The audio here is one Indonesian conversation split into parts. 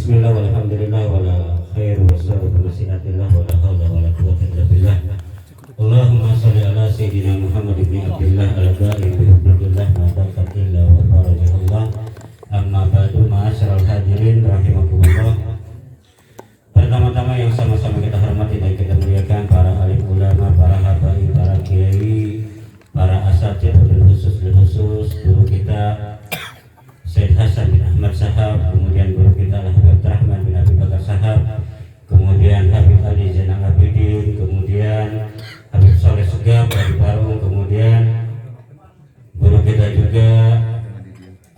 Bismillah walhamdulillah wala khairu wassalatu wassalatillah wala hawla wala quwwata illa billah. Allahumma sholli ala sayyidina Muhammad ibn Abdillah al-Ghari bi hubbillah ma taqat illa wa farajullah. Amma ba'du, ma'asyiral hadirin rahimakumullah. Pertama-tama yang sama-sama kita hormati dan kita muliakan para alim ulama, para habaib, para kiai, para asatidz bil khusus guru kita Syekh Hasan bin Ahmad Sahab, kemudian guru kita Habib Rahman bin Abi Bakar Sahab, kemudian Habib Ali Zainal Abidin, kemudian Habib Soleh Segaf dari Parung, kemudian guru kita juga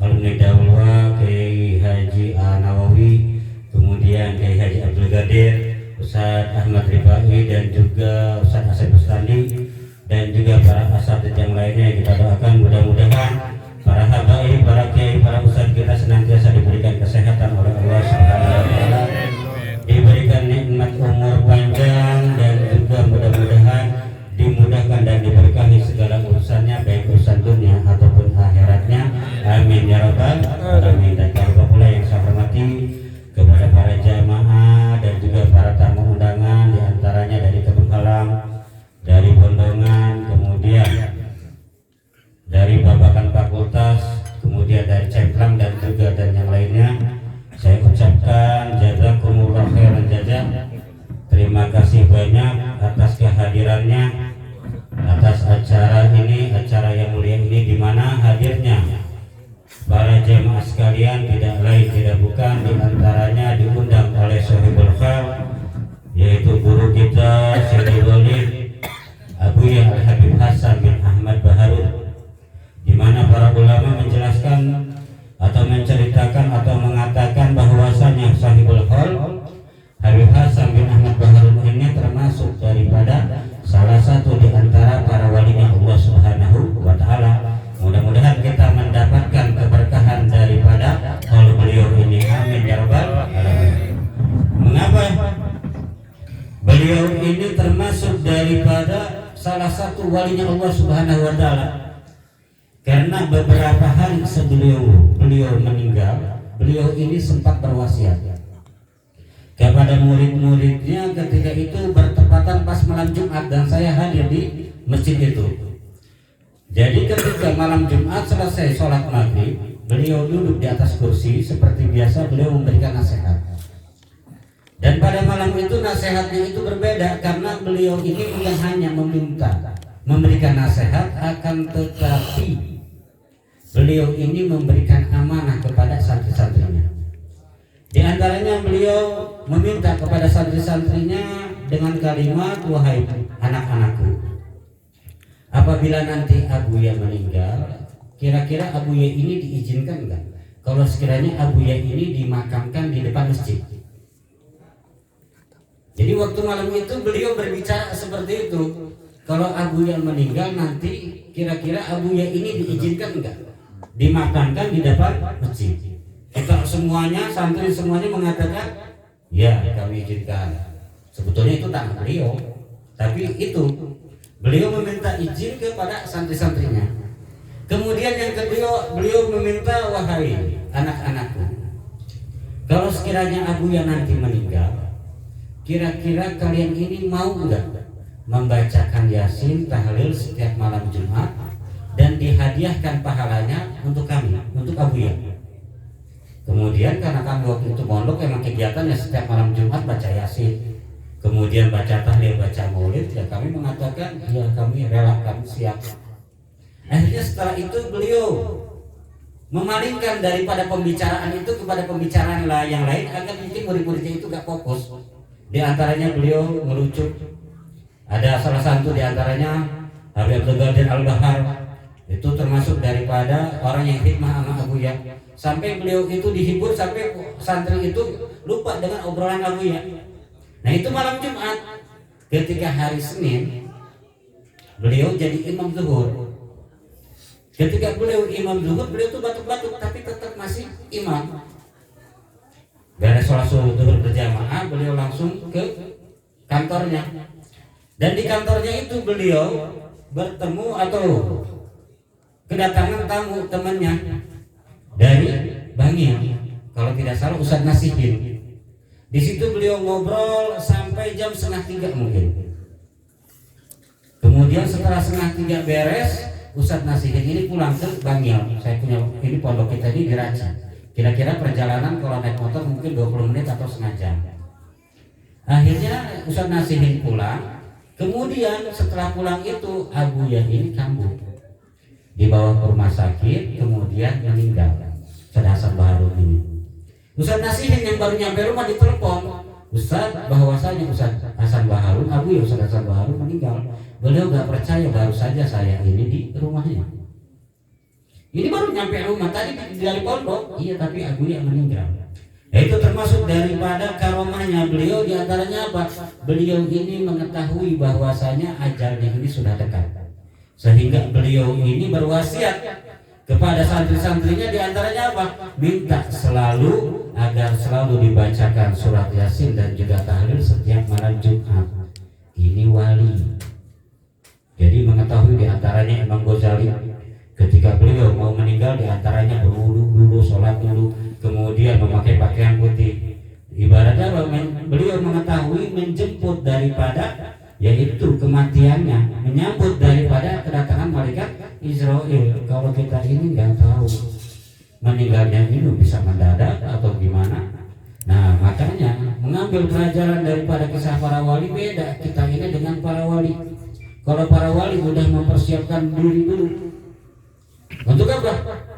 alumni Daulwa Kiai Haji Nawawi, kemudian Kiai Haji Abdul Qadir, Ustaz Ahmad Rifai, dan juga Ustaz Asep Bustani, dan juga para asatidz yang lainnya. Kita doakan mudah-mudahan para habaib, para kiai, para ustaz kita senantiasa diberikan kesehatan oleh Allah Subhanahu wa taala, diberikan nikmat umur panjang, dan juga mudah-mudahan dimudahkan dan diberkahi segala urusannya, baik urusan dunia ataupun akhiratnya. Amin ya rabbal alamin. Dan kalau pula yang saya hormati kepada para jamaah dan juga para tamu undangan, diantaranya dari Kebun Halang, dari Bondongan, kemudian dari Babakan Fakultas, kemudian dari Cemplang, dan juga dan yang lainnya, saya ucapkan jazakumullah khairan jazaa. Terima kasih banyak atas kehadirannya, atas acara ini, acara yang mulia ini, di mana hadirnya para jemaah sekalian tidak lain tidak bukan diantaranya diundang oleh Sohibul Khair, yaitu guru kita Syekh Walid Abuya Al-Habib Hasan bin Ahmad Baharun, di mana para ulama menjelaskan atau menceritakan atau mengatakan bahwasanya Sahibul Hal Habib Hasan bin Ahmad Baharun ini termasuk daripada salah satu di antara para walinya Allah Subhanahu wa taala. Mudah-mudahan kita mendapatkan keberkahan daripada hal beliau ini. Amin ya rabbal alamin. Mengapa beliau ini termasuk daripada salah satu walinya Allah Subhanahu wa taala? Karena beberapa hari sebelum beliau meninggal, beliau ini sempat berwasiat kepada murid-muridnya ketika itu bertepatan pas malam Jumat, dan saya hadir di masjid itu. Jadi ketika malam Jumat selesai sholat maghrib, beliau duduk di atas kursi seperti biasa, beliau memberikan nasihat. Dan pada malam itu nasihatnya itu berbeda, karena beliau ini bukan hanya meminta memberikan nasihat, akan tetapi beliau ini memberikan amanah kepada santri-santrinya. Di antaranya beliau meminta kepada santri-santrinya dengan kalimat, wahai anak-anakku, apabila nanti Abuya meninggal, kira-kira Abuya ini diizinkan enggak kalau sekiranya Abuya ini dimakamkan di depan masjid? Jadi waktu malam itu beliau berbicara seperti itu. Kalau Abuya meninggal nanti kira-kira Abuya ini diizinkan enggak dimakamkan di depan masjid? Kita semuanya, santri semuanya mengatakan ya, kami izinkan. Sebetulnya itu tangan beliau, tapi itu beliau meminta izin kepada santri-santrinya. Kemudian yang kedua, beliau meminta, wahai anak-anakku, kalau sekiranya Abuya nanti meninggal, kira-kira kalian ini mau enggak membacakan Yasin, tahlil setiap malam Jumat, dan dihadiahkan pahalanya untuk kami, untuk Abuya. Kemudian karena kami waktu itu pondok emang kegiatannya setiap malam Jumat baca Yasin, kemudian baca tahlil, baca maulid, ya kami mengatakan ya kami rela, kami siap. Akhirnya setelah itu beliau memalingkan daripada pembicaraan itu kepada pembicaraan yang lain, agar mungkin murid-muridnya itu gak fokus. Di antaranya beliau merujuk, ada salah satu di antaranya Habib Abdul Qadir Al-Bahar, itu termasuk daripada orang yang hikmah sama Abuya, sampai beliau itu dihibur sampai santri itu lupa dengan obrolan Abuya. Nah itu malam Jumat. Ketika hari Senin beliau jadi imam zuhur. Ketika beliau imam zuhur, beliau itu batuk-batuk tapi tetap masih imam. Dari sholat zuhur berjamaah, beliau langsung ke kantornya. Dan di kantornya itu beliau bertemu atau kedatangan tamu temannya dari Bangil, kalau tidak salah Ustadz Nasihin. Di situ beliau ngobrol sampai jam 2:30 mungkin. Kemudian setelah 2:30 beres, Ustadz Nasihin ini pulang ke Bangil. Saya punya ini pondok kita ini di Raja. Kira-kira perjalanan kalau naik motor mungkin 20 menit atau setengah jam. Akhirnya Ustadz Nasihin pulang. Kemudian setelah pulang itu Abu Yah ini kambuh, dibawa ke rumah sakit, kemudian meninggal. Ustadz Hasan Baharun ini. Ustadz Nasihin yang baru nyampe rumah ditelepon, Ustadz bahwasanya Ustadz Hasan Baharun, Abu Yah Ustadz Hasan Baharun meninggal. Beliau gak percaya, baru saja saya ini di rumahnya. Ini baru nyampe rumah, tadi dari pondok, iya tapi Abu Yah meninggal. Itu termasuk daripada karomahnya beliau, diantaranya apa? Beliau ini mengetahui bahwasanya ajalnya ini sudah dekat, sehingga beliau ini berwasiat kepada santri-santrinya, diantaranya apa? Minta selalu agar selalu dibacakan surat Yasin dan juga tahlil setiap malam Jumat. Ini wali. Jadi mengetahui diantaranya Imam Ghazali ketika beliau mau meninggal, diantaranya berwudu dulu, sholat dulu, kemudian memakai pakaian putih. Ibaratnya beliau mengetahui menjemput daripada yaitu kematiannya, menyambut daripada kedatangan malaikat Israel. Kalau kita ini nggak tahu meninggalnya ini bisa mendadak atau gimana. Nah makanya mengambil pelajaran daripada kisah para wali beda kita ini dengan para wali. Kalau para wali sudah mempersiapkan diri dulu untuk apa?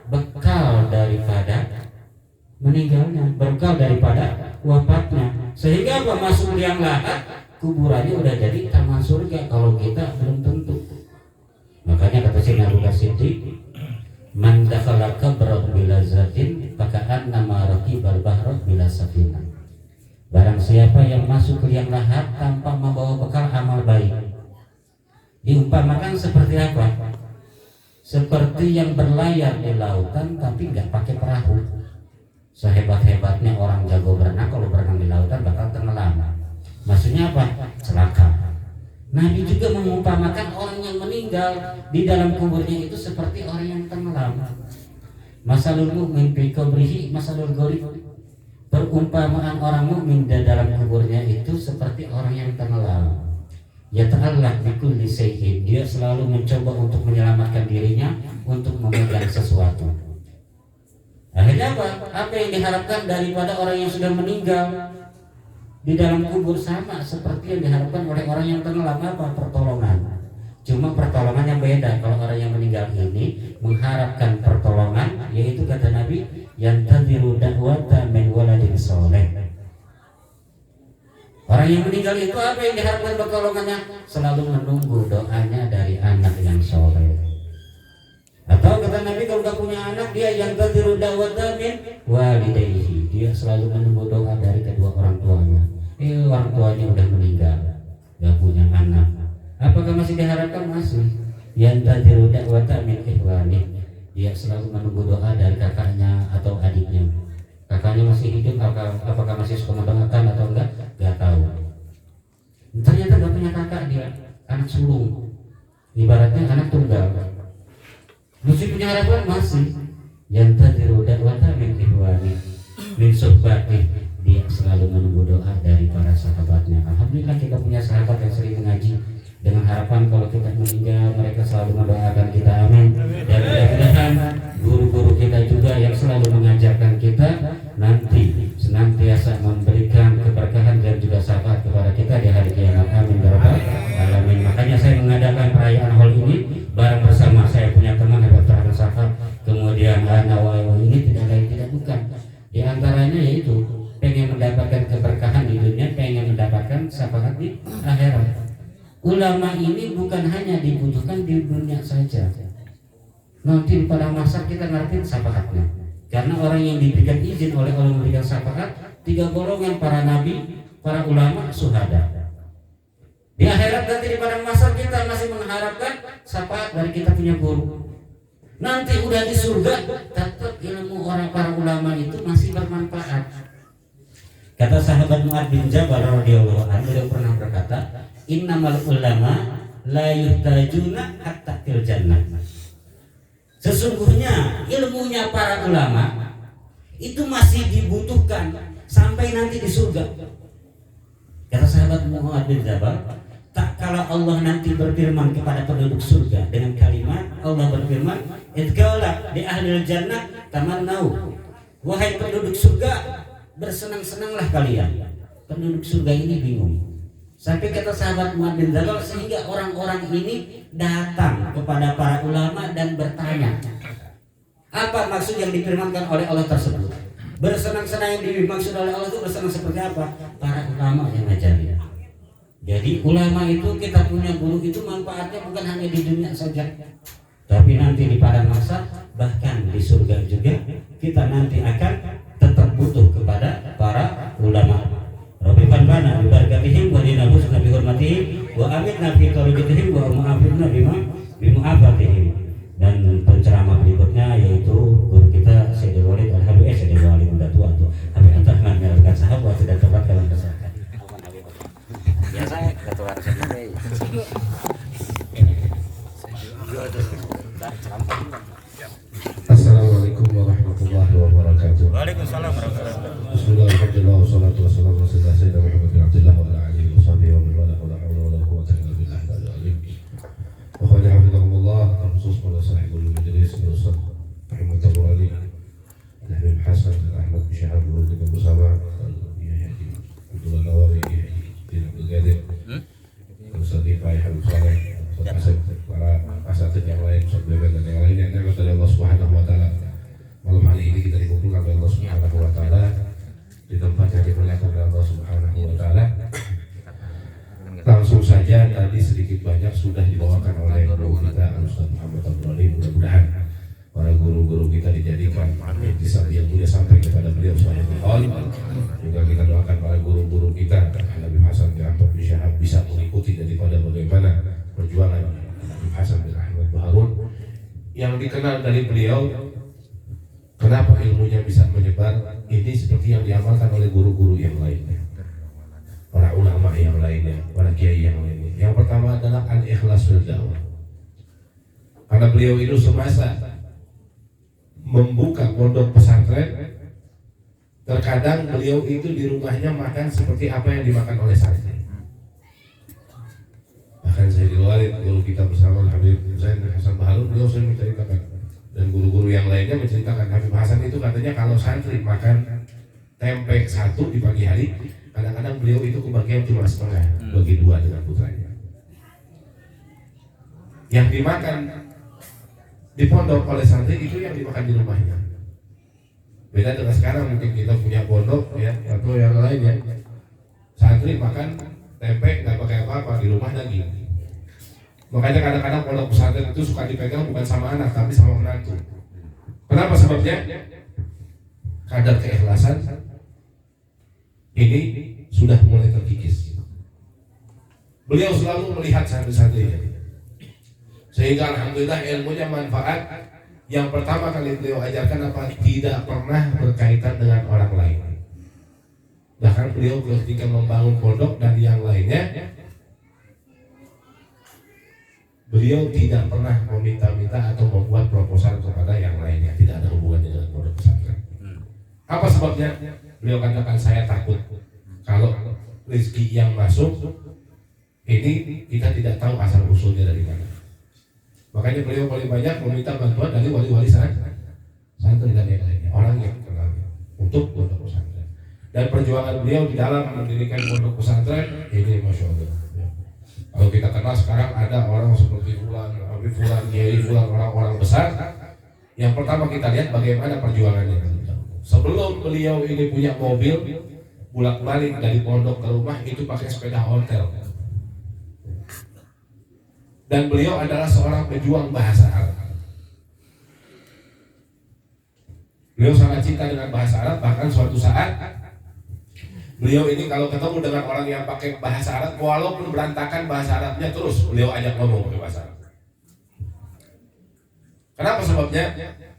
Bekal daripada meninggalnya, bekal daripada wafatnya, sehingga apa? Masuk liang lahat, kuburannya udah jadi taman surga. Kalau kita belum tentu. Makanya kata Sayyidina Abu Bakar Siddiq, man dakhala qabran bila zatin faka'an nama raqibal bahra bila safinah. Barang siapa yang masuk ke liang lahat tanpa membawa bekal amal baik, diumpamakan seperti apa? Seperti yang berlayar di lautan tapi nggak pakai perahu. Sehebat-hebatnya orang jago berenang, kalau berenang di lautan bakal tenggelam. Maksudnya apa? Celaka. Nabi juga mengumpamakan orang yang meninggal di dalam kuburnya itu seperti orang yang tenggelam. Masalul mu'min fi qabrihi masalul gharib. Perumpamaan orang mukmin di dalam kuburnya itu seperti orang yang tenggelam. Ya ta'allaq bikulli syai'in, dia selalu mencoba untuk menyelamatkan dirinya untuk memegang sesuatu. Akhirnya apa? Apa yang diharapkan daripada orang yang sudah meninggal di dalam kubur sama seperti yang diharapkan oleh orang yang tenggelam, apa? Pertolongan. Cuma pertolongannya beda. Kalau orang yang meninggal ini mengharapkan pertolongan, yaitu kata Nabi, yantadiru da'wata min waladin sholeh. Orang yang meninggal itu apa yang diharapkan pertolongannya? Selalu menunggu doanya dari anak yang soleh. Atau kata Nabi, kalau gak punya anak, dia yang tadiru da'wata min walidayhi, dia selalu menunggu doa dari kedua orang tuanya. Orang tuanya udah meninggal, gak punya anak, apakah masih diharapkan? Masih. Yang tadiru da'wata min ikhwani, dia selalu menunggu doa dari kakaknya atau adiknya. Kakaknya masih hidup, apakah masih suka mendoakan atau enggak? Gak tahu. Ternyata gak punya kakak, dia anak sulung, ibaratnya anak tunggal. Masih punya harapan? Masih. Yang tadiru da'wata min ikhwani min suhbati, dia selalu menunggu doa dari para sahabatnya. Alhamdulillah kita punya sahabat yang sering mengaji, dengan harapan kalau kita meninggal mereka selalu mendoakan kita, amin. Dan mudah-mudahan guru-guru kita juga yang selalu mengajarkan kita nanti senantiasa memberikan keberkahan dan juga syafaat kepada kita di hari kiamat, amin ya rabbal alamin. Makanya saya mengadakan perayaan haul ini bareng bersama saya punya teman hebat Farhan Safar, kemudian Nawawi, ini tidak lain tidak bukan, di antaranya yaitu pengen mendapatkan keberkahan di dunia, pengen mendapatkan syafaat di akhirat. Ulama ini bukan hanya dibutuhkan di dunia saja, nanti pada masa kita ngerti syafaatnya. Karena orang yang diberikan izin oleh Allah memberikan syafaat, 3 golongan: para nabi, para ulama, syuhada. Di akhirat nanti di pada masa kita masih mengharapkan syafaat dari kita punya guru. Nanti udah di surga, tetap ilmu orang para ulama itu masih bermanfaat. Kata sahabat Mu'adz bin Jabal radhiyallahu anhu, beliau pernah berkata, innamal ulama la yuhtajuna hatta fil jannah. Sesungguhnya ilmunya para ulama itu masih dibutuhkan sampai sampai nanti di surga. Kata sahabat Mu'adz bin Jabal, tak kala Allah nanti berfirman kepada penduduk surga dengan kalimat, Allah berfirman, "Idqala di ahlil jannah tamannau." Wahai penduduk surga, bersenang-senanglah kalian. Penduduk surga ini bingung. Sampai kata sahabat Mu'adz bin Jabal, sehingga orang-orang ini datang kepada para ulama dan bertanya, apa maksud yang difirmankan oleh Allah tersebut? Bersenang-senang yang dimaksud oleh Allah itu bersenang seperti apa? Para ulama yang ngajarin. Jadi ulama itu, kita punya guru itu manfaatnya bukan hanya di dunia saja, tapi nanti di padang mahsyar, bahkan di surga juga kita nanti akan tetap butuh kepada para ulama. Rabbi fanfa'na bi barakatihim wa dinabusna bi hurmatihim wa amitna fi tariqatihim wa mu'afirna bi mu'afatihim. Dan penceramah berikutnya yaitu guru kita Sayyidul Walid Al-Habib, Sayyidul Walid udah tua tuh, Habib Abdurrahman melakukan sahabat tidak tepat dalam kesehatan. Biasa ketua RSMP. Assalamualaikum warahmatullahi wabarakatuh. Waalaikumsalam warahmatullahi wabarakatuh. Bismillah, alhamdulillah, wassalatu wassalamu ala sayyidina Muhammad bin Abdullah wa ala alihi wa sahbihi wa man wala hawla wa la quwwata illa billah al-aliyyil azim. Wa qala hafizahullah, khusus pada sahibul majlis Ustaz Muhammad Abdul Habib Hasan Ahmad bin Syahab kita bersama Abdullah Nawawi bin Abdul Qadir Ustaz Ifai Habib Saleh, para asatid yang lain, Ustaz Beben dan yang lain yang dari Allah Subhanahu wa taala. Malam hari ini kita dikumpulkan oleh Allah Subhanahu wa taala di tempat yang dimuliakan oleh Allah Subhanahu wa taala. Langsung saja tadi sedikit banyak sudah dibawakan oleh guru kita Ustaz Muhammad Abdul. Mudah-mudahan para guru-guru kita dijadikan yang mulia sampai kepada beliau subhanahu. Juga kita doakan para guru-guru kita Habib Hasan bin Ahmad bin Syahab bisa mengikuti daripada bagaimana perjuangan Habib Hasan bin Ahmad Baharun yang dikenal dari beliau. Kenapa ilmunya bisa menyebar? Ini seperti yang diamalkan oleh guru-guru yang lainnya, para ulama yang lainnya, para kiai yang lainnya. Yang pertama adalah al-ikhlas fil dakwah. Karena beliau itu semasa membuka pondok pesantren, terkadang beliau itu di rumahnya makan seperti apa yang dimakan oleh santri. Bahkan saya di luar guru kita bersama Habib Zain Hasan Baharun, beliau sering menceritakan, dan guru-guru yang lainnya menceritakan Habib Hasan itu katanya kalau santri makan tempe satu di pagi hari, kadang-kadang beliau itu kebagian cuma setengah, bagi dua dengan putranya. Yang dimakan di pondok oleh santri itu yang dimakan di rumahnya. Beda dengan sekarang, mungkin kita punya pondok ya atau yang lain ya, santri makan tempe nggak pakai apa-apa, di rumah daging. Makanya kadang-kadang pondok pesantren itu suka dipegang bukan sama anak tapi sama menantu. Kenapa sebabnya? Kadar keikhlasan ini sudah mulai terkikis. Beliau selalu melihat santri-santrinya, sehingga alhamdulillah ilmunya manfaat. Yang pertama kali beliau ajarkan apa? Tidak pernah berkaitan dengan orang lain. Bahkan beliau ketika membangun pondok dan yang lainnya, beliau tidak pernah meminta-minta atau membuat proposal kepada yang lainnya. Tidak ada hubungannya dengan pondok pesantren. Apa sebabnya? Beliau katakan, saya takut kalau rezeki yang masuk ini kita tidak tahu asal usulnya dari mana. Makanya beliau paling banyak meminta bantuan dari wali-wali santri dan yang lainnya, orang yang kenal untuk pondok pesantren. Dan perjuangan beliau di dalam mendirikan pondok pesantren ini masya Allah. Kalau kita kenal sekarang ada orang seperti Fulan, Habib Fulan, Kiai Fulan, orang-orang besar. Yang pertama kita lihat bagaimana perjuangannya. Sebelum beliau ini punya mobil, bolak-balik dari pondok ke rumah itu pakai sepeda ontel. Dan beliau adalah seorang pejuang bahasa Arab. Beliau sangat cinta dengan bahasa Arab, bahkan suatu saat beliau ini kalau ketemu dengan orang yang pakai bahasa Arab, walaupun berantakan bahasa Arabnya, terus beliau ajak ngomong pakai bahasa Arab. Kenapa sebabnya?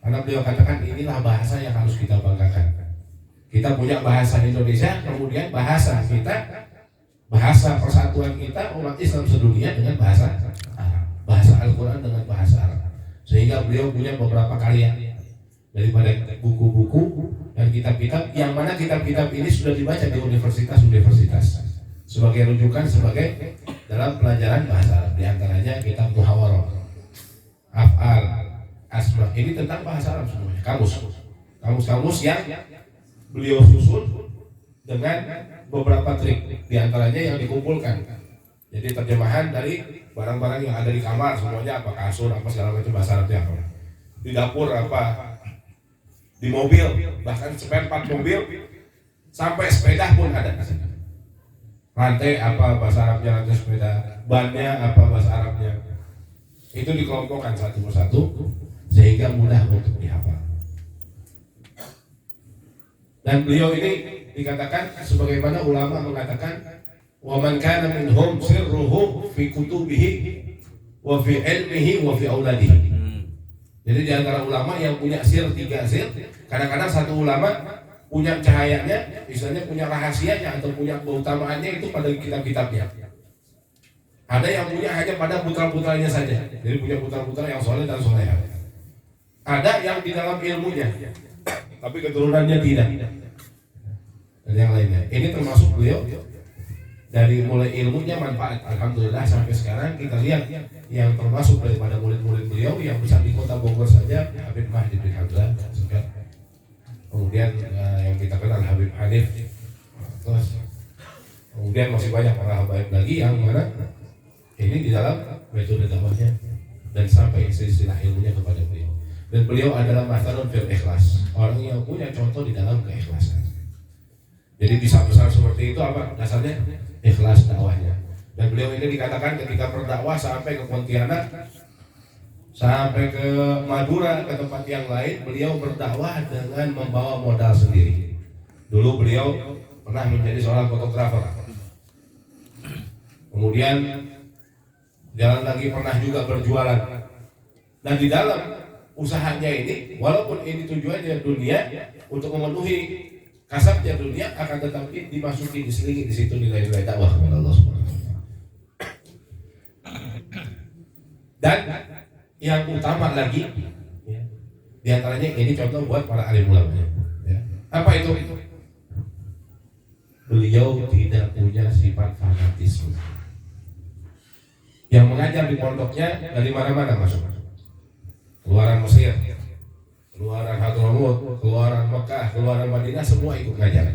Karena beliau katakan inilah bahasa yang harus kita banggakan. Kita punya bahasa Indonesia, kemudian bahasa kita, bahasa persatuan kita umat Islam sedunia dengan bahasa Arab, bahasa Al-Quran dengan bahasa Arab. Sehingga beliau punya beberapa karya. daripada buku-buku dan kitab-kitab, yang mana kitab-kitab ini sudah dibaca di universitas-universitas sebagai rujukan, sebagai dalam pelajaran bahasa Arab. Di antaranya kitab Muhawarah, Af'al, Asma, ini tentang bahasa Arab semuanya, kamus yang beliau susun dengan beberapa trik, di antaranya yang dikumpulkan. Jadi terjemahan dari barang-barang yang ada di kamar semuanya, apa kasur, apa segala macam bahasa Arabnya apa. Di dapur apa, di mobil, bahkan spare part mobil sampai sepeda pun ada di sana. Rantai apa bahasa Arabnya, rantai sepeda, bannya apa bahasa Arabnya. Itu dikelompokkan satu persatu sehingga mudah untuk dihafal. Dan beliau ini dikatakan sebagaimana ulama mengatakan, wa man kana minhum sirruhu fi kutubihi wa fi ilmihi wa fi auladihi. Jadi di antara ulama yang punya sir, 3 sir, kadang-kadang satu ulama punya cahayanya, misalnya punya rahasianya atau punya keutamaannya itu pada kitab-kitabnya. Ada yang punya hanya pada putra-putranya saja, jadi punya putra-putra yang soleh dan soleha. Ada yang di dalam ilmunya, tapi keturunannya tidak. Dan yang lainnya. Ini termasuk beliau dari mulai ilmunya manfaat, alhamdulillah sampai sekarang kita lihat yang termasuk daripada murid-murid beliau yang bisa di kota Bogor saja, Habib Mahdi bin Hamzah, kemudian yang kita kenal Habib Hanif, terus kemudian masih banyak para habaib lagi yang mana ini di dalam metode dakwahnya dan sampai istilah ilmunya kepada beliau. Dan beliau adalah masalun fil ikhlas, orang yang punya contoh di dalam keikhlasan. Jadi bisa besar seperti itu apa dasarnya? Ikhlas dakwahnya. Dan beliau ini dikatakan ketika berdakwah sampai ke Pontianak, sampai ke Madura, ke tempat yang lain, beliau berdakwah dengan membawa modal sendiri. Dulu beliau pernah menjadi seorang fotografer. Kemudian jalan lagi pernah juga berjualan. Dan di dalam usahanya ini, walaupun ini tujuannya dunia untuk memenuhi kasabnya dunia, akan tetapi dimasuki, diselingi di situ nilai-nilai dakwah kepada Allah Subhanahu wa taala. Dan yang utama lagi, ya, di antaranya ini contoh buat para alim ulama. Ya. Apa itu? Beliau tidak punya sifat fanatisme. Yang mengajar di pondoknya dari mana-mana masuk. Keluaran Mesir, keluaran Hadramut, keluaran Mekah, keluaran Madinah, semua ikut ngajar.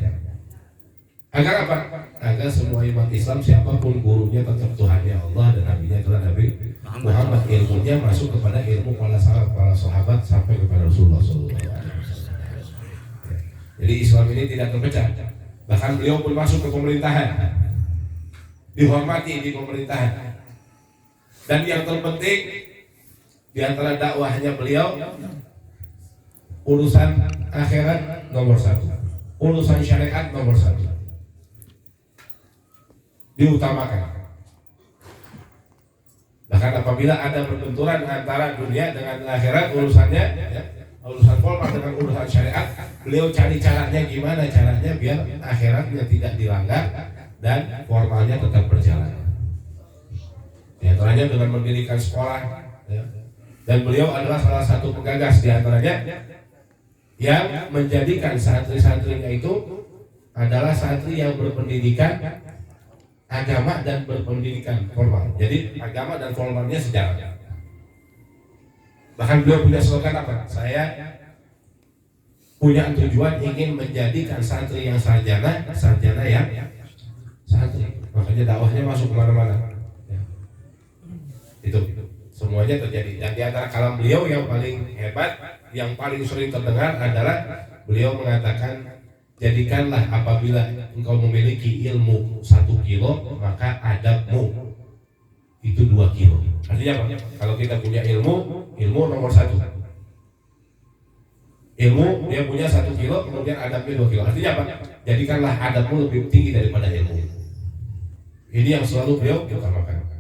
Agar apa? Agar semua umat Islam siapapun gurunya tetap Tuhannya Allah dan Nabi-Nya adalah Nabi Muhammad. Ilmunya masuk kepada ilmu para sahabat sampai kepada Rasulullah SAW. Jadi Islam ini tidak terpecah. Bahkan beliau pun masuk ke pemerintahan, dihormati di pemerintahan. Dan yang terpenting di antara dakwahnya beliau, urusan akhirat nomor 1, urusan syariat nomor 1 diutamakan. Bahkan apabila ada perbenturan antara dunia dengan akhirat, urusannya ya, urusan formal dengan urusan syariat, beliau cari caranya gimana caranya biar akhiratnya tidak dilanggar dan formalnya tetap berjalan. Di antaranya dengan mendirikan sekolah, ya. Dan beliau adalah salah satu penggagas di antaranya yang menjadikan santri-santrinya itu adalah santri yang berpendidikan agama dan berpendidikan formal. Jadi agama dan formalnya sejalan. Bahkan beliau punya slogan apa? Saya punya tujuan ingin menjadikan santri yang sarjana, sarjana yang santri. Makanya dakwahnya masuk kemana-mana. Ya. Itu semuanya terjadi. Dan di antara kalam beliau yang paling hebat, yang paling sering terdengar adalah beliau mengatakan, jadikanlah apabila engkau memiliki ilmu 1 kilo, maka adabmu itu 2 kilo. Artinya apa? Kalau kita punya ilmu nomor 1. Ilmu dia punya 1 kilo, kemudian adabnya 2 kilo. Artinya apa? Jadikanlah adabmu lebih tinggi daripada ilmu. Ini yang selalu beliau utamakan.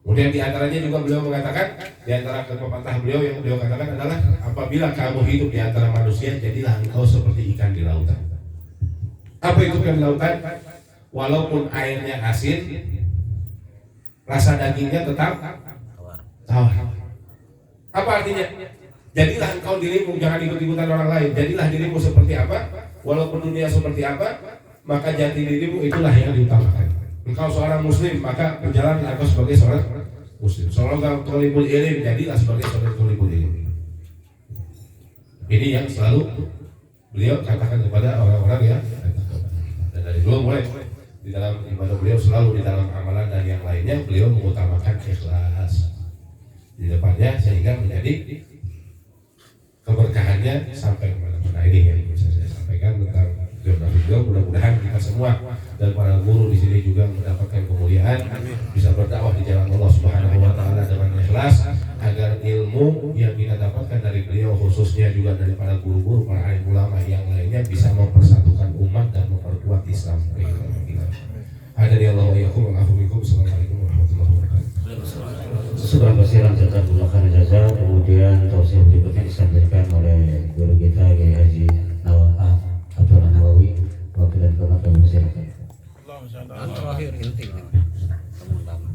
Kemudian di antaranya juga beliau mengatakan, di antara pepatah beliau yang beliau katakan adalah, apabila kamu hidup di antara manusia, jadilah engkau seperti ikan di lautan. Apa itu ikan di lautan? Walaupun airnya asin, rasa dagingnya tetap tawar. Apa artinya? Jadilah engkau dirimu, jangan ikut-ikutan orang lain. Jadilah dirimu seperti apa, walaupun dunia seperti apa, maka jati dirimu itulah yang diutamakan. Engkau seorang muslim, maka berjalan engkau sebagai seorang muslim. Seorang thalibul ilm, jadilah sebagai seorang thalibul ilm. Ini yang selalu beliau katakan kepada orang-orang ya. Dan dari dulu mulai di dalam ibadah beliau selalu di dalam amalan dan yang lainnya beliau mengutamakan ikhlas di depannya sehingga menjadi keberkahannya sampai kemana-mana. Ini yang bisa saya sampaikan tentang biografi beliau. Mudah-mudahan kita semua dan para guru di sini juga mendapatkan kemuliaan, bisa berdakwah di jalan Allah Subhanahu wa taala dengan ikhlas, agar ilmu yang kita dapatkan dari beliau khususnya juga dari para guru-guru, para alim ulama yang lainnya bisa mempersatukan umat dan memperkuat Islam. Hadani Allah wa iyyakum wa afu bikum. Assalamualaikum warahmatullahi wabarakatuh. Sudah basiran serta gunakan jasa. Kemudian tausiah berikutnya disampaikan oleh guru kita Kiai Haji Abdul Nawawi. Waktu dan tempat kami persilakan. Terakhir inti teman-teman.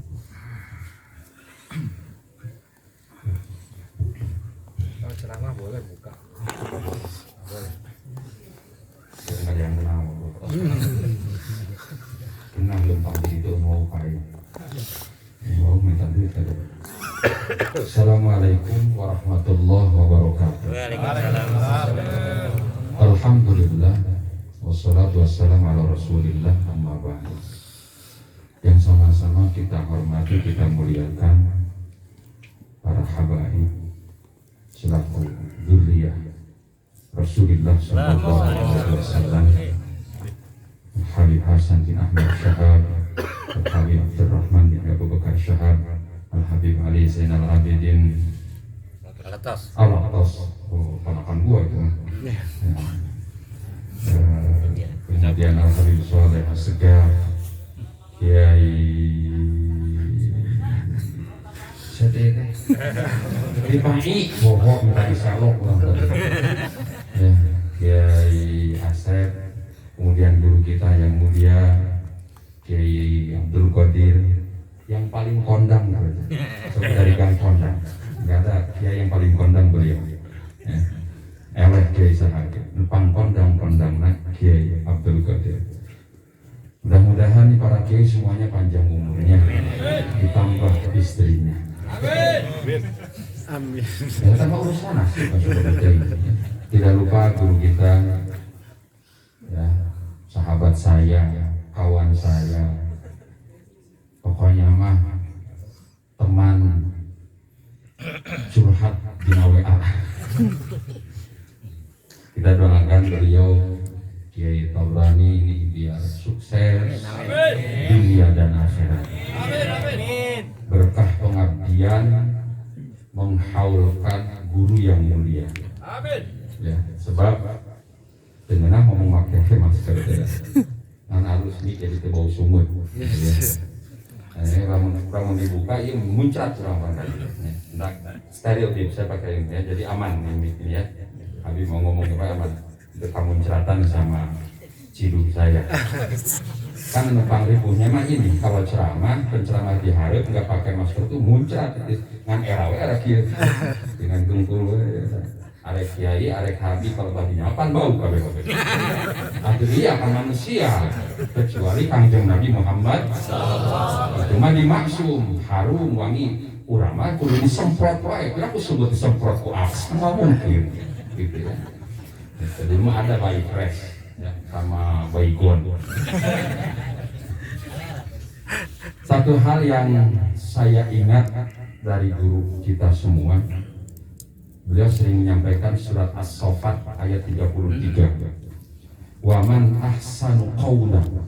Kalau ceramah boleh buka. Boleh. Jangan yang kenal. Kenal lempang itu mau kaya. Mau minta duit tadi. Assalamualaikum warahmatullahi wabarakatuh. Waalaikumsalam. Alhamdulillah wassalatu wassalamu ala rasulillah amma ba'du. Yang sama-sama kita hormati, kita muliakan para habaib selaku dzurriyyah Rasulullah sallallahu alaihi wasallam, Habib Hasan bin Ahmad Syahab, Habib Abdurrahman bin Abu Bakar Syahab, Al-Habib Ali Zainal Abidin Al-Atas. Oh, panakan gua itu. Ya. Kemudian Al-Habib Soleh Asegaf, Kiai Sedek Dipangi bohong minta disalok ya, Kiai Asep, kemudian guru kita yang mulia Kiai Abdul Qadir, yang paling kondang dari gang kondang, nggak ada Kiai yang paling kondang beliau ya. Eleh Kiai Sahaja, numpang kondang nak Kiai Abdul Qadir. Mudah-mudahan nih para kiai semuanya panjang umurnya, ditambah istrinya. Amin. Ya, tambah urusan nasib tidak lupa guru kita, ya, sahabat saya, kawan saya, pokoknya mah teman curhat di WA. Kita doakan beliau Kiai Tabrani ini biar sukses dunia dan akhirat. Berkah pengabdian menghaulkan guru yang mulia. Ya, sebab dengan ngomong pakai masker tidak. Kan harus nih jadi bau sumut. Ya. Ramun dibuka ini muncrat ceramah tadi. Nah, steril saya pakai ini ya, jadi aman ini ya. Habis mau ngomong apa aman. Itu kamu ceratan sama cidu saya. Kan numpang ribuhnya mah ini kalau ceramah, penceramah diharap nggak pakai masker tuh muncrat ngan era kieu dengan tungkul arek kiai arek habi kalau baginya apaan bau kabeh atau dia akan manusia kecuali Kangjeng Nabi Muhammad itu mah dimaksum harum wangi urang mah kudu disemprot wae kira aku sebut disemprot ku aks nggak mungkin gitu ya. Jadi mah ada bayi fresh ya, sama baygon. Satu hal yang saya ingat dari guru kita semua, beliau sering menyampaikan surat As-Saffat ayat 33. Wa man ahsanu qawlan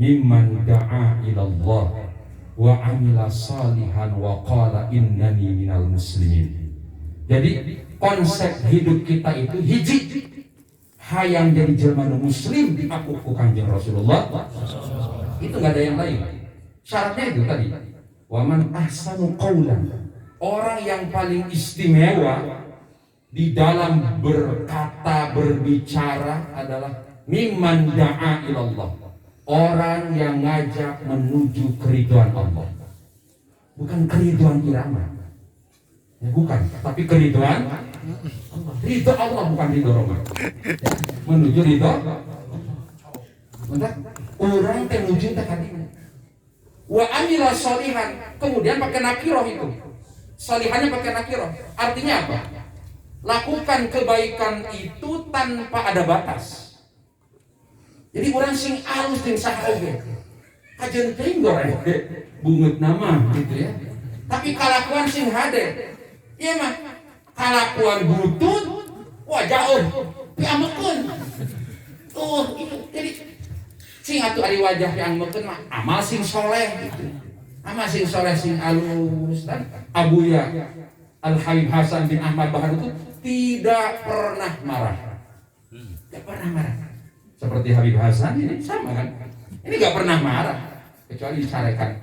mimman da'a ila Allah wa amila salihan wa qala innani minal muslimin. Jadi konsep hidup kita itu hiji hayang jadi jelma muslim di aku Kanjeng Rasulullah, itu nggak ada yang lain. Syaratnya itu tadi, waman ahsanu qaulan, orang yang paling istimewa di dalam berkata berbicara adalah mimman da'a ilallah, orang yang ngajak menuju keridhaan Allah, bukan keridhaan irama, ya, bukan, tapi keridhaan Ridho Allah bukan ridho Roma. Menuju ridho. Bentar, orang teh menuju teh kadina. Wa amila sholihan, kemudian pakai nakiroh itu. Sholihannya pakai nakiroh. Artinya apa? Lakukan kebaikan itu tanpa ada batas. Jadi orang sing alus jeung saha oge. Kajen teuing goreng bungut nama gitu ya. Tapi kalakuan sing hade. Iya mah kalakuan butut wah jauh piamekeun. Itu jadi sing atuh ari wajah piamekeun mah amal sing soleh gitu. Amal sing soleh sing alus dan Abuya Al-Habib Hasan bin Ahmad Bahar itu tidak pernah marah. Tidak pernah marah. Seperti Habib Hasan ini sama kan? Ini gak pernah marah kecuali disarekan.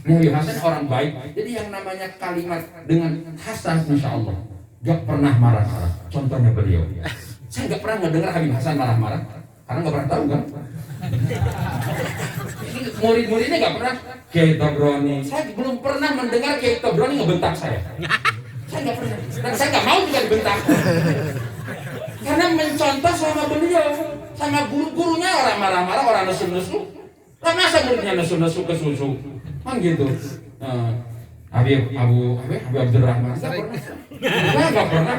Ini Habib Hasan orang baik. Jadi yang namanya kalimat dengan Hasan insya Allah gak pernah marah-marah. Contohnya beliau. Saya gak pernah mendengar Habib Hasan marah-marah karena gak pernah tahu kan. Murid-muridnya gak pernah. Kiai Tobroni, saya belum pernah mendengar Kiai Tobroni ngebentak saya. Saya gak pernah. Dan saya gak mau juga dibentak. Karena mencontoh sama beliau, sama guru-gurunya orang marah-marah, orang nesu-nesu. Lah masa muridnya nesu-nesu ke susu? Kan gitu. Habib Abdurrahman nggak pernah.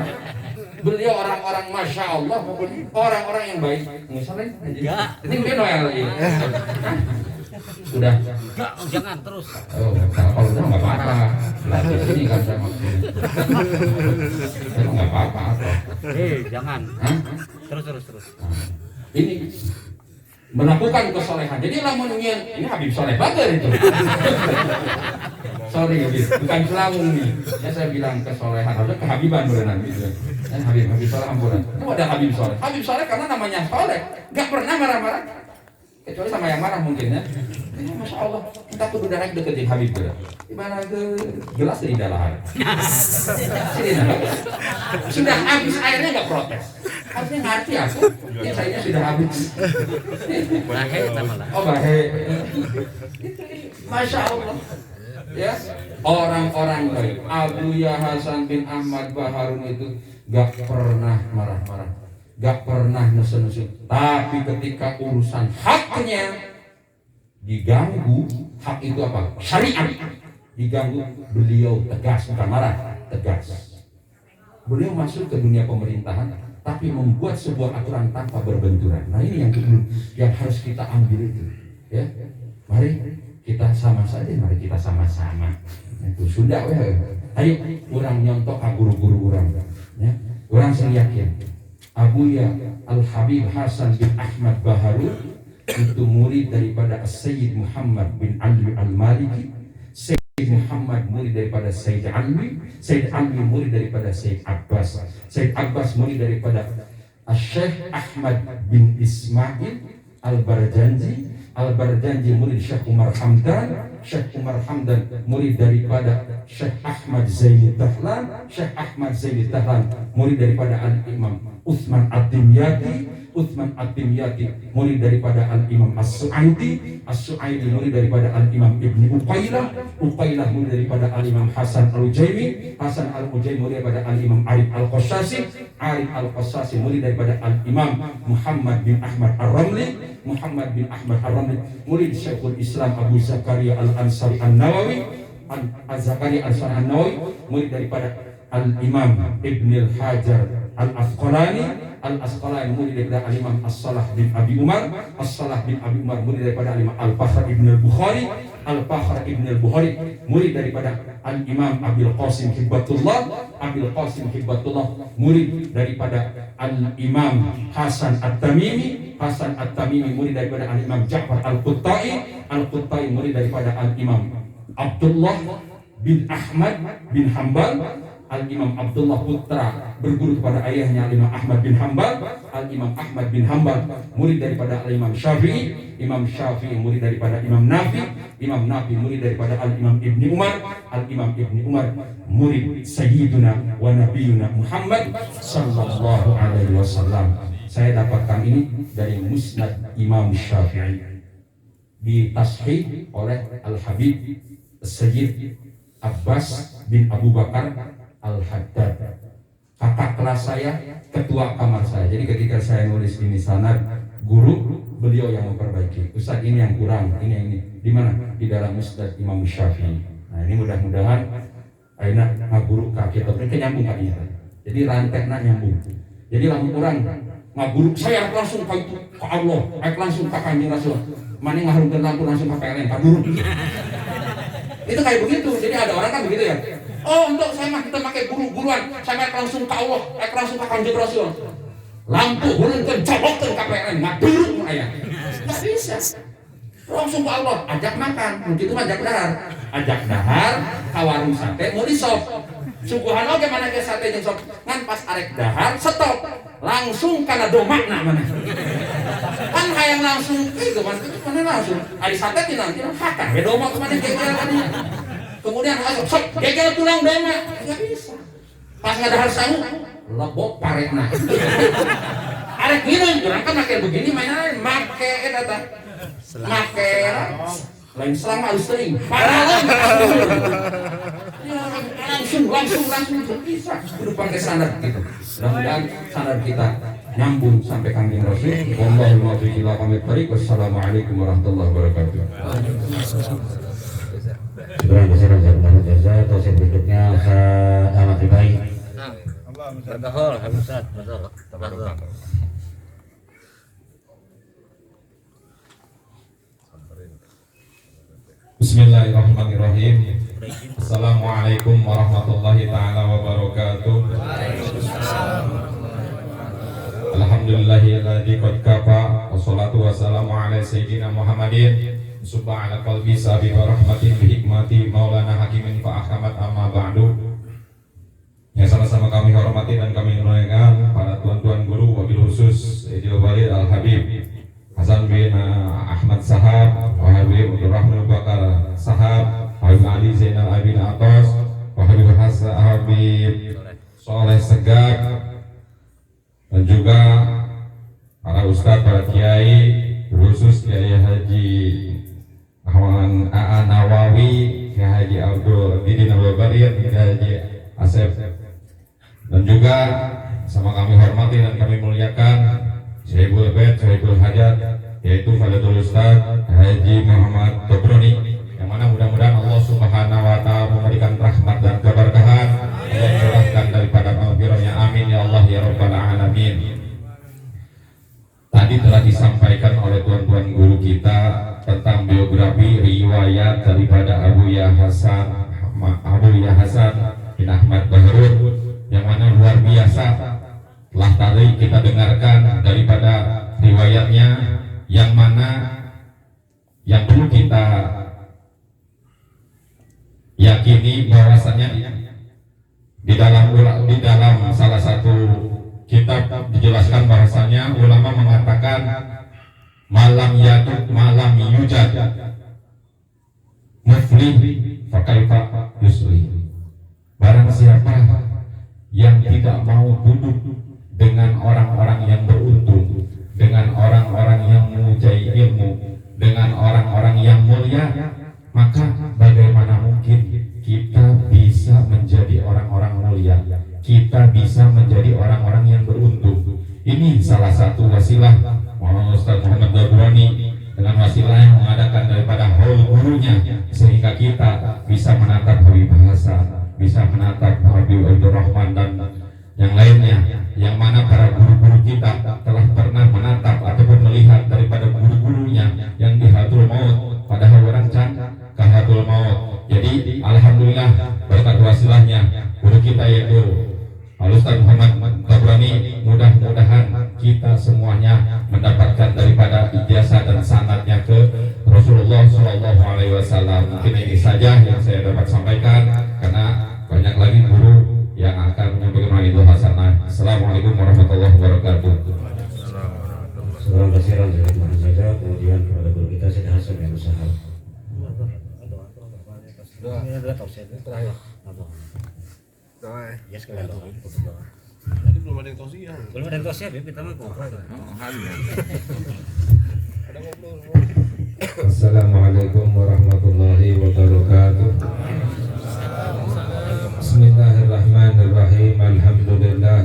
Beliau orang-orang masya Allah, orang-orang yang baik. Misalnya, ini dia Noel lagi. Sudah. Jangan terus. Oh, kalau udah nggak apa-apa. Latih ini kan saya maksudnya. Nggak apa-apa. Jangan. Hah? Terus. Ini melakukan kesolehan. Jadi lamun ini Habib Soleh Bager itu. Sorry Habib, bukan selawung nih. Ya saya bilang kesolehan, harusnya kehabiban beneran gitu. Habib Soleh ampunan. Itu ada Habib Soleh. Habib Soleh karena namanya Soleh, nggak pernah marah-marah. Kecuali sama yang marah mungkin ya. Masya Allah, kita kudu darah deketin Habib bener. Gimana ke gelas dari dalam. Sudah habis airnya nggak protes. Harusnya ngerti aku. Ya saya sudah habis. Bahe namanya. Oh bahe. Masya Allah. Ya, orang-orang baik. Abuya Hasan bin Ahmad Baharun itu gak pernah marah-marah, gak pernah nesu-nesu. Tapi ketika urusan haknya diganggu, hak itu apa? Syariat diganggu, beliau tegas, bukan marah, tegas. Beliau masuk ke dunia pemerintahan, tapi membuat sebuah aturan tanpa berbenturan. Nah ini yang harus kita ambil itu. Ya, mari kita sama saja, mari kita sama-sama. Itu sudah, ayo orang nyontok guru-guru orang. Ya, orang saya yakin Abuya Al-Habib Hasan bin Ahmad Baharun itu murid daripada Sayyid Muhammad bin Ali Al-Maliki. Sayyid Muhammad murid daripada Sayyid Alwi. Sayyid Alwi murid daripada Sayyid Abbas. Sayyid Abbas murid daripada Syekh Ahmad bin Ismail Al-Barjanji. Al-Barjanji murid Syekh Umar Hamdan. Syekh Umar Hamdan murid daripada Syekh Ahmad Zaini Dahlan. Syekh Ahmad Zaini Dahlan murid daripada Al-Imam Utsman Ad-Dimyati. Utsman Ad-Dimyati murid daripada Al-Imam As-Su'aidi. As-Su'aidi murid daripada Al-Imam Ibni Uqailah. Uqailah murid daripada Al-Imam Hasan Al-Ujaimi. Hasan Al-Ujaimi murid daripada Al-Imam Arif Al-Qassasi. Arif Al-Qassasi murid daripada Al-Imam Muhammad bin Ahmad Ar-Ramli. Muhammad bin Ahmad Ar-Ramli murid Syekhul Islam Abu Zakaria Al-Ansari An-Nawawi. Zakaria Al-Ansari An-Nawawi murid daripada Al-Imam Ibn Al-Hajar Al-Asqalani. Al-Asqalani murid daripada Al-Imam As-Salah bin Abi Umar. As-Salah bin Abi Umar murid daripada Al-Imam Al-Fakhr Ibn Al-Bukhari. Al-Fakhr Ibn Al-Bukhari murid daripada Al-Imam Abil Qasim Hibbatullah. Abil Qasim Hibbatullah murid daripada Al-Imam Hasan At-Tamimi. Hasan At-Tamimi murid daripada Al-Imam Ja'far Al-Quttai. Al-Quttai murid daripada Al-Imam Abdullah bin Ahmad bin Hanbal. Al-Imam Abdullah putra berguru kepada ayahnya Al-Imam Ahmad bin Hanbal. Al-Imam Ahmad bin Hanbal murid daripada Al-Imam Syafi'i. Imam Syafi'i murid daripada Imam Nafi. Imam Nafi murid daripada Al-Imam Ibni Umar. Al-Imam Ibni Umar murid Sayyiduna wa Nabiyuna Muhammad sallallahu alaihi wasallam. Saya dapatkan ini dari Musnad Imam Syafi'i, ditashih oleh Al-Habib Sayyid Abbas bin Abu Bakar Al-Haddad. kakak kelas saya, ketua kamar saya. Jadi ketika saya nulis ini sanad, guru beliau yang memperbaiki. Ustaz ini yang kurang, ini. Di mana? Di dalam Musnad Imam Syafi'i. Nah ini mudah-mudahan aina ngaguru kaki atau mereka nyambung kakinya. Jadi ranteknya nyambung. Jadi lamun kurang ngaguru saya langsung ke Allah, langsung ke Kanjeng Rasul. Mana ngaharumkeun lampu langsung ke PLN, Pak Guru. Itu kayak begitu. Jadi ada orang kan begitu ya. Oh, untuk saya mah kita pakai guru-guruan, saya langsung ke Allah, langsung ke Kanjeng Rasul. Lampu hurunkeun colokkeun ka PLN, ngadurung aya. Enggak bisa. Langsung ke Allah, ajak makan, begitu ajak dahar. Ajak dahar ka warung sate mau disop. Suguhan oge mana ge sate jeung sop. Ngan pas arek dahar stop. Langsung kana domana mana. Kan hayang langsung itu mana langsung. Ari sate tina hakah ge doma kemana gegel kan. Kemudian sok gegel tulang doma. Enggak bisa. Pas ngadahar sangu lebok paretna. Arek minum urang kan make begini mainan make eta tah. Make lain selang harus sering. Paralon. Langsung bisa. Kudu pakai standar gitu. Mudah-mudahan standar kita nyambung sampai Kanjeng Rasul. Wallahul muwaffiq. Wassalamualaikum warahmatullahi wabarakatuh. Sebenarnya besar jazakallahu jazaa. Terus yang berikutnya Ustaz Ahmad Ibrahim. Badahol, Ustaz, badahol. Bismillahirrahmanirrahim. Assalamualaikum warahmatullahi ta'ala wabarakatuh. Alhamdulillahilladzi qad kafa. Wassalatu wassalamu ala sayyidina Muhammadin subha ala qalbi sabi wa rahmatin bi hikmati maulana hakimin fa ahkamat amma ba'du. Yang sama-sama kami hormati dan kami muliakan para tuan-tuan guru, wabil khusus Sayyidil Walid Al-Habib Hasan bin Ahmad Sahab, Habib Abdurrahman Bakar Sahab, Habib Ali Zainal Abidin Atos, Habib Hasan Habib Soleh Segak, dan juga para ustadz, para kiai, khusus Kiai Haji Ahmad A.A. Nawawi, Kiai Haji Abdul Didin Abdul Barir, Kiai Haji Asep, dan juga sama kami hormati dan kami muliakan Sahibul Bait, Sahibul Hajat, yaitu Fadilul Ustaz Haji Muhammad Tobroni, yang mana mudah-mudahan Allah Subhanahu wa Ta'ala memberikan rahmat dan keberkahan, Allah curahkan daripada maghfirahnya, amin ya Allah ya Rabbal alamin. Tadi telah disampaikan oleh tuan-tuan guru kita tentang biografi riwayat daripada Abu Hasan bin Ahmad Bahrun, yang mana luar biasa. Telah tadi kita dengarkan daripada riwayatnya, yang mana yang perlu kita yakini bahwasanya di dalam salah satu kitab dijelaskan bahwasanya ulama mengatakan malam yujad muflih fakaifa yusli. Barang siapa yang tidak mau duduk dengan orang-orang yang beruntung, dengan orang-orang yang mempunyai ilmu, dengan orang-orang yang mulia, maka bagaimana mungkin kita bisa menjadi orang-orang mulia, kita bisa menjadi orang-orang yang beruntung. Ini salah satu wasilah Ustaz Muhammad Dabrani dengan wasilah yang mengadakan daripada haul gurunya, sehingga kita bisa menatap Habib Hasan, bisa menatap Habib Abdurrahman dan yang lainnya, yang mana para guru-guru kita telah pernah menatap ataupun melihat daripada guru-gurunya yang di hatul maut, padahal orang can ke hatul maut. Jadi alhamdulillah berkat wasilahnya guru kita yaitu Ustaz Muhammad Tabrani, mudah-mudahan kita semuanya mendapatkan daripada ijazah dan sanadnya ke Rasulullah SAW. Mungkin ini saja yang saya dapat sampaikan, karena banyak lagi guru yang akan menyampaikan itu hasanah. Assalamualaikum warahmatullahi wabarakatuh. Seorang kasiran jazakallahu saja. Kemudian kepada guru kita Syekh Hasan bin Sahab. Ya sekalian doa. Tadi belum ada yang tausiah. Belum ada yang tausiah, kita mah Assalamualaikum warahmatullahi wabarakatuh. Bismillahirrahmanirrahim. Alhamdulillah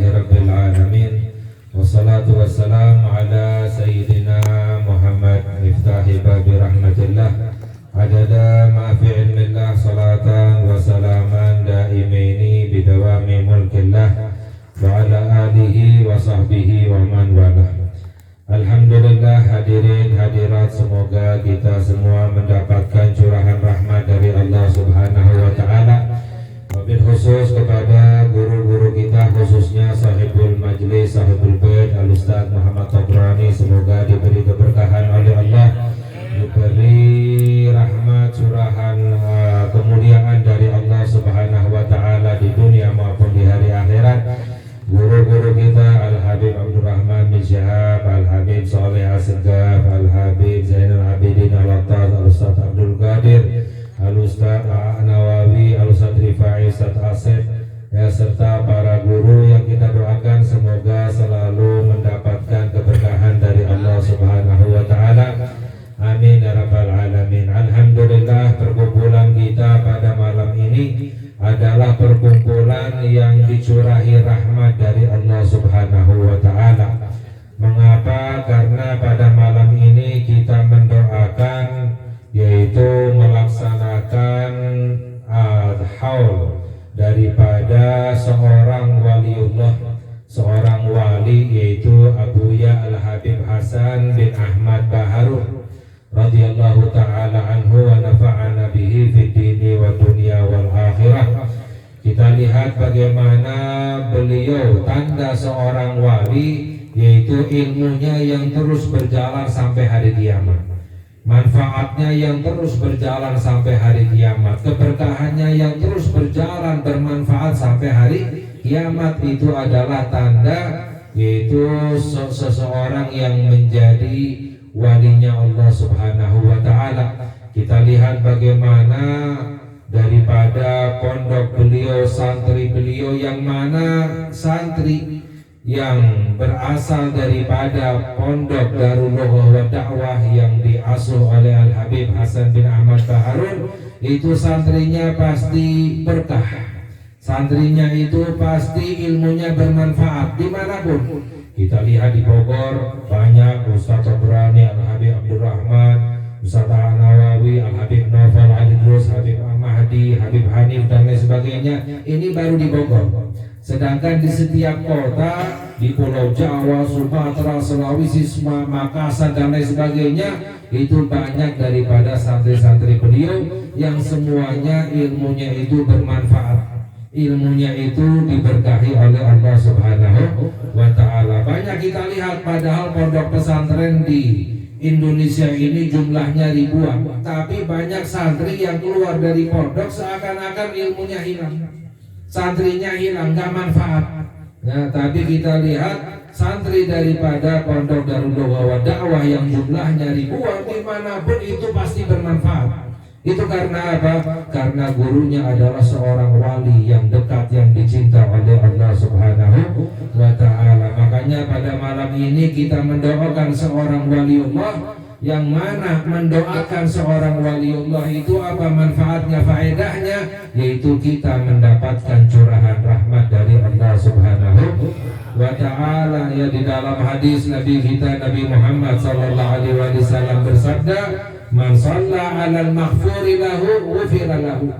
Wassalatu wassalamu ala sayyidina Muhammad miftahi babi rahmatillah adada ma fi ilmillah salatan wa salaman daimaini bidawami mulkillah wa ala alihi wa sahbihi wa man wala. Alhamdulillah, hadirin hadirat, semoga kita semua mendapatkan curahan rahmat dari Allah Subhanahu wa taala. Wabil khusus kepada guru-guru kita, khususnya sahibul majlis, sahibul bait Al-Ustaz Muhammad Tabrani, semoga diberi keberkahan oleh Allah, diberi rahmat curahan kemuliaan dari Allah Subhanahu wa taala di dunia maupun di hari akhirat. Guru-guru kita Al-Habib Abdurrahman bin Syihab, Al-Habib Saleh Asgaf, Al-Habib Zainal Abidin Al-Attaz, Al-Ustaz Abdul Qadir, Al-Ustaz Nawawi, Al-Ustaz Rifai, Ustaz Asif, ya, serta para guru yang kita doakan semoga selalu mendapatkan keberkahan dari Allah Subhanahu wa taala. Amin ya rabbal alamin. Alhamdulillah, perkumpulan kita pada malam ini adalah perkumpulan yang dicurahi rahmat dari Allah Subhanahu wa taala. Mengapa? Karena pada malam ini kita mendoakan, yaitu melaksanakan haul daripada seorang waliullah, seorang wali, yaitu Abuya Al-Habib Hasan bin Ahmad Baharun radhiyallahu ta'ala anhu wa nafa'ana bihi fid dini wa dunya wal akhirah. Kita lihat bagaimana beliau tanda seorang wali, yaitu ilmunya yang terus berjalan sampai hari kiamat, manfaatnya yang terus berjalan sampai hari kiamat, keberkahannya yang terus berjalan bermanfaat sampai hari kiamat. Itu adalah tanda, yaitu seseorang yang menjadi walinya Allah Subhanahu wa taala. Kita lihat bagaimana daripada pondok beliau, santri beliau, yang mana santri yang berasal daripada pondok Darul Lughah wa Da'wah yang diasuh oleh Al-Habib Hasan bin Ahmad Baharun, itu santrinya pasti berkah, santrinya itu pasti ilmunya bermanfaat dimanapun. Kita lihat di Bogor banyak Ustaz Tabrani, Al-Habib Abdurrahman, Ustaz Nawawi, Al-Habib Naufal Al-Idrus, Habib Mahdi, Habib Hanif dan lain sebagainya. Ini baru di Bogor. Sedangkan di setiap kota, di Pulau Jawa, Sumatera, Sulawesi, Makassar dan lain sebagainya, itu banyak daripada santri-santri beliau yang semuanya ilmunya itu bermanfaat, ilmunya itu diberkahi oleh Allah Subhanahu wa ta'ala. Banyak kita lihat, padahal pondok pesantren di Indonesia ini jumlahnya ribuan, tapi banyak santri yang keluar dari pondok seakan-akan ilmunya hilang, santrinya hilang, gak manfaat. Nah, tapi kita lihat santri daripada pondok Darul Lughah wa Da'wah yang jumlahnya ribuan, dimanapun itu pasti bermanfaat. Itu karena apa? Karena gurunya adalah seorang wali yang dekat, yang dicinta oleh Allah Subhanahu wa ta'ala. Makanya pada malam ini kita mendoakan seorang waliullah, yang mana mendoakan seorang waliullah itu apa manfaatnya, faedahnya, yaitu kita mendapatkan curahan rahmat dari Allah Subhanahu wa ta'ala. Ya, di dalam hadis Nabi kita Nabi Muhammad sallallahu alaihi wasallam bersabda, man shalla 'alal maghfuri lahu ghufira lahu.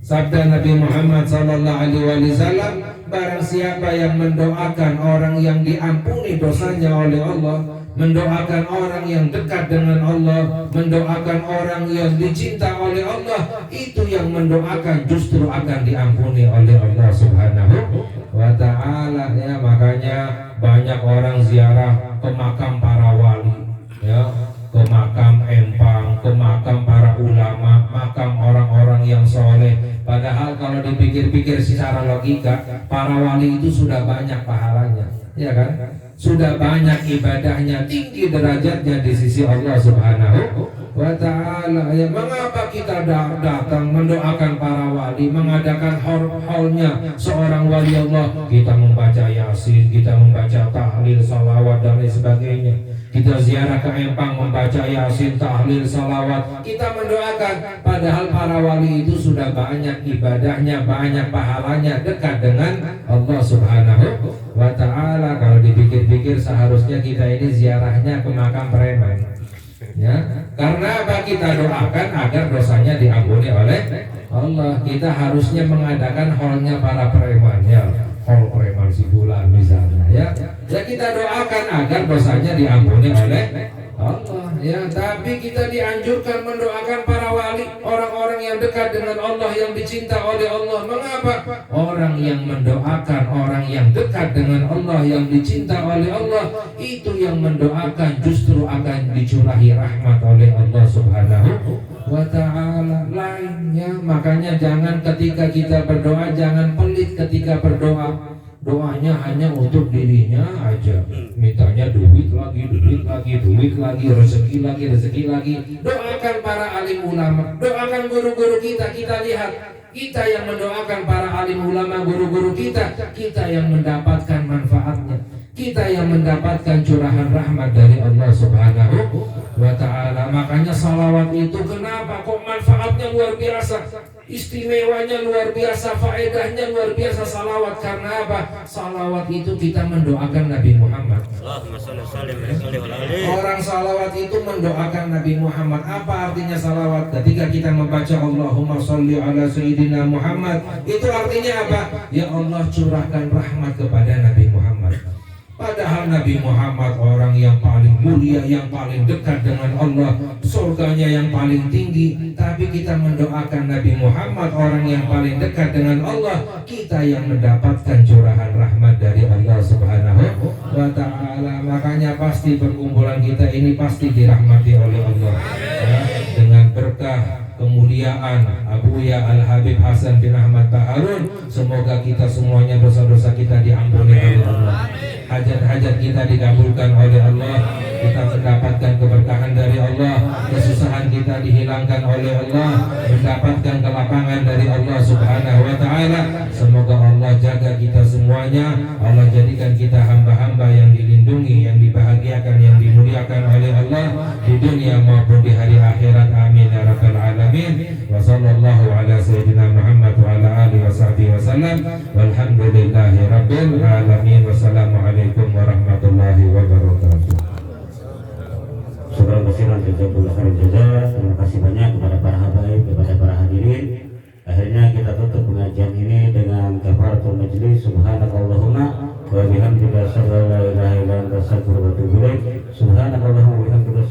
Sabda Nabi Muhammad sallallahu alaihi wasallam, barang siapa yang mendoakan orang yang diampuni dosanya oleh Allah, mendoakan orang yang dekat dengan Allah, mendoakan orang yang dicinta oleh Allah, itu yang mendoakan justru akan diampuni oleh Allah Subhanahu wa ta'ala. Ya, makanya banyak orang ziarah ke makam para wali, ya, ke makam empang, ke makam para ulama, makam orang-orang yang soleh. Padahal kalau dipikir-pikir secara logika, para wali itu sudah banyak pahalanya, ya kan? Sudah banyak ibadahnya, tinggi derajatnya di sisi Allah Subhanahu wa ta'ala. Ya, mengapa kita datang mendoakan para wali, mengadakan haulnya seorang wali Allah, kita membaca Yasin, kita membaca tahlil, salawat dan lain sebagainya. kita ziarah ke Empang membaca Yasin, tahlil, salawat, kita mendoakan. Padahal para wali itu sudah banyak ibadahnya, banyak pahalanya, dekat dengan Allah Subhanahu wa Ta'ala. Kalau dipikir-pikir seharusnya kita ini ziarahnya ke makam preman, ya, karena apa? Kita doakan agar dosanya diampuni oleh Allah. Kita harusnya mengadakan holnya para preman, ya, hol preman si bulan misalnya, ya kita doakan agar dosanya diampuni oleh Allah, ya. Tapi kita dianjurkan mendoakan para wali, orang-orang yang dekat dengan Allah, yang dicinta oleh Allah. Mengapa? Orang yang mendoakan orang yang dekat dengan Allah, yang dicinta oleh Allah, itu yang mendoakan justru akan dicurahi rahmat oleh Allah Subhanahu wa Ta'ala. Lainnya, makanya jangan ketika kita berdoa, jangan pelit ketika berdoa. Doanya hanya untuk dirinya aja, mintanya duit lagi, rezeki lagi. Doakan para alim ulama, doakan guru-guru kita. Kita lihat, kita yang mendoakan para alim ulama, guru-guru kita yang mendapatkan manfaatnya, kita yang mendapatkan curahan rahmat dari Allah Subhanahu wa Ta'ala. Makanya salawat itu kenapa kok manfaatnya luar biasa, istimewanya luar biasa, faedahnya luar biasa salawat. Karena apa? Salawat itu kita mendoakan Nabi Muhammad. Orang salawat itu mendoakan Nabi Muhammad. Apa artinya salawat? Ketika kita membaca Allahumma sholli ala Sayyidina Muhammad, itu artinya apa? Ya Allah, curahkan rahmat kepada Nabi Muhammad. Padahal Nabi Muhammad orang yang paling mulia, yang paling dekat dengan Allah, surganya yang paling tinggi. Tapi kita mendoakan Nabi Muhammad orang yang paling dekat dengan Allah, kita yang mendapatkan curahan rahmat dari Allah Subhanahu wa Ta'ala. Makanya pasti perkumpulan kita ini pasti dirahmati oleh Allah, ya, dengan berkah kemuliaan Abuya Al-Habib Hasan bin Ahmad Baharun. Semoga kita semuanya dosa-dosa kita diampuni oleh Allah, hajat-hajat kita dikabulkan oleh Allah, kita mendapatkan keberkahan dari Allah, kesusahan kita dihilangkan oleh Allah, mendapatkan kelapangan dari Allah Subhanahu wa Ta'ala. Semoga Allah jaga kita semuanya, Allah jadikan kita hamba-hamba yang dilindungi, yang dibahagiakan, yang dimuliakan oleh Allah di dunia maupun di hari akhirat. Amin ya rabbal alamin. Wa sallallahu ala sayyidina Muhammad wa ala alihi wa sahbihi wa sallam. Walhamdulillahi rabbil alamin. Wassalamualaikum warahmatullahi wabarakatuh. Syukur kasiran jazakallahu khairan jazaa. Terima kasih banyak kepada para habaib, kepada para hadirin. Akhirnya kita tutup pengajian ini dengan kafaratul majlis. Subhanakallahumma wa bihamdika asyhadu an la ilaha illa anta astaghfiruka wa atubu ilaik. Subhanakallahumma wa bihamdika